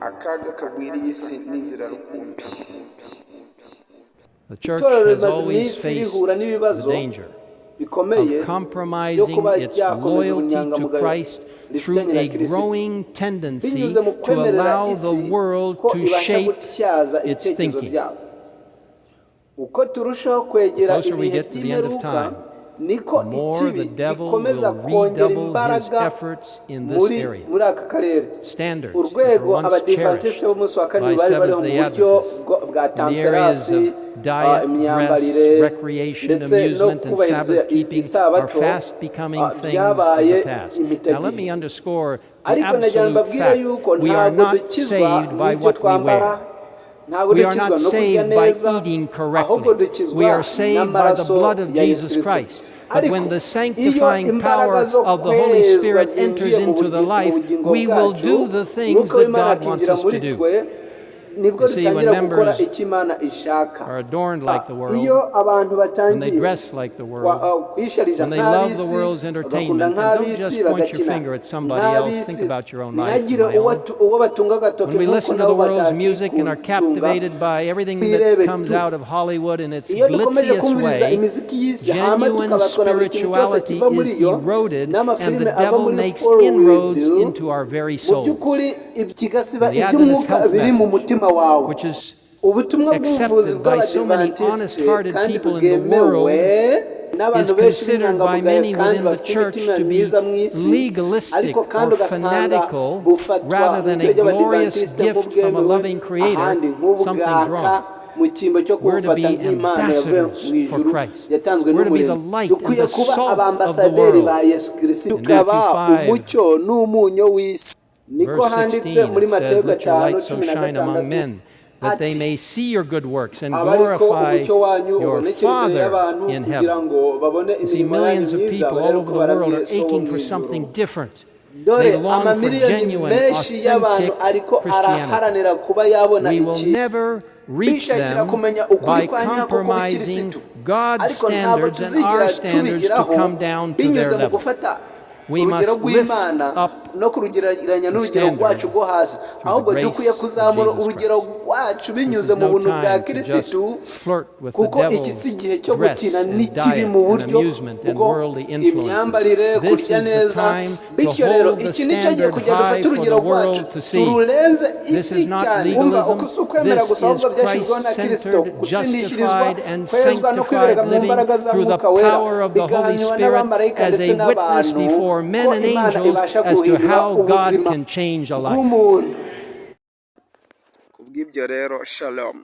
akaga kagwiriye isi n'inzira rukumbi. The church itorero has rimaze always iminsi faced rihura the n'ibibazo danger bikomeye of byo compromising kuba its ryakomeza loyalty to ubunyangamugayo Christ through rifitanye na a kirisito growing tendency binyuze mu to kwemerera allow the isi world ko to ibasha shape gutyaza its ibitekerezo thinking. byabo. Uko turushaho kwegera The closer we ibihe get to the end of by'imperuka time, niko the more ikibi the devil gikomeza will kongera redouble his imbaraga efforts in this area. muri aka karere. Standards that were Urwego once abadivantisite cherished b'umunsi wa kabiri by bari bariho mu Seventh-day buryo Adventists bwa in the areas tamperasi, of diet, imyambarire dress, recreation, ndetse no amusement, and kubahiriza Sabbath keeping are isabato fast becoming things of byabaye the past. Now let me impitagihe. underscore the Ariko nagira absolute mbabwire fact. yuko We are ntabwo not dukizwa saved by n'ibyo what we twambara, wear. ntabwo We are dukizwa not no kurya saved by neza, eating ahubwo correctly. dukizwa We are saved by the n'amaraso blood of ya Yesu Jesus Kristo. Christ. But when the Iyo sanctifying imbaraga power zo of the Holy kwezwa Spirit enters zinjiye mu into the life, bugingo we will bwacu, do the things umwuka that w'Imana God wants akinjira us muri to do. twe, nibwo You see, when dutangira gukora members icyo Imana ishaka. are adorned like the world, Iyo abantu when they batangiye dress like the world, kwishariza when they love the nk'ab'isi, world's bagakunda entertainment, and don't nk'ab'isi, just point your bagakina finger at somebody else, think nk'ab'isi, about your own life and ntihagire my own. uwo batunga agatoke When we nk'uko listen to nabo the world's music and are batakitunga, captivated by everything that twirebe comes tu. out of Hollywood in its Iyo dukomeje glitziest kumviriza way, imiziki y'isi hama genuine tukabatwa na buri kintu cyose spirituality kiva muri is yo eroded, and n'amafilime the ava devil muri makes Hollywood, inroads into our very mu souls. by'ukuri kigasiba And the Adventist iby'umwuka health biri mu message, mutima wawe. which is Ubutumwa bw'ubuvuzi accepted by so many bw'abadivantisite honest-hearted kandi people in the bwemewe world, n'abantu is benshi considered by b'inyangamugayo many kandi within the bafite church imitima to be myiza mu isi, legalistic ariko kandi or ugasanga fanatical bufatwa rather mu than a itorero glorious ry'abadivantisite gift from a nk'ubwemewe, loving Creator. ahandi Something's nk'ubwaka wrong. mu cyimbo cyo We're to kubufata be nk'impano yavuye ambassadors mu ijuru for Christ. yatanzwe We're to be the n'umuremyi. light Dukwiye and the kuba salt of the abambasaderi world. ba Yesu Kristo, In tukaba Matthew 5, umucyo n'umunyu w'isi. Niko verse handitse 16, muri it Mateyo says, "Let your light so 5:16 shine among men, that they may see your good works and abariko glorify umucyo wanyu your ubonekera imbere Father y'abantu in kugira heaven." ngo babone You see, imirimo yanyu millions of myiza people all bahere over ko the world barabwiye are so wo aching mu for ijuru. something different. Dore They long for amamiliyoni genuine, menshi y'abantu authentic ariko Christianity. araharanira kuba yabona We will ikintu never reach bishakira them kumenya ukuri by kwa nyako compromising k'ubukirisitu, God's ariko ntabwo standards and our tuzigera standards to tubigeraho come down to binyuze their mu level. gufata We urugero must lift rw'Imana up no kurugereranya n'urugero standard rwacu rwo hasi, ahubwo grace dukwiye of kuzamura Jesus urugero Christ. rwacu This binyuze is mu no buntu bwa time to kirisitu, just flirt with the kuko iki si devil's igihe cyo dress gukina and n'ikibi diet mu and buryo amusement and bwo worldly influences. imyambarire, This kurya is the neza. time to Bityo rero hold the iki nicyo gihe standard kujya high dufata for urugero the rwacu world to see. tururenze This isi is not cyane. Umva legalism. uko si ukwemera This gusa, ahubwo is byashyizweho na Kristo, Christ-centered, gutsindishirizwa, justified, and kwezwa no kwibereka sanctified mu living mbaraga za through the Mwuka Wera, power of the Holy bigahanwa Spirit n'abamarayika as ndetse a witness n'abantu before men ko and Imana angels ibasha as to guhindura how God ubuzima can change a life. bw'umuntu. Kubw'ibyo rero shalom.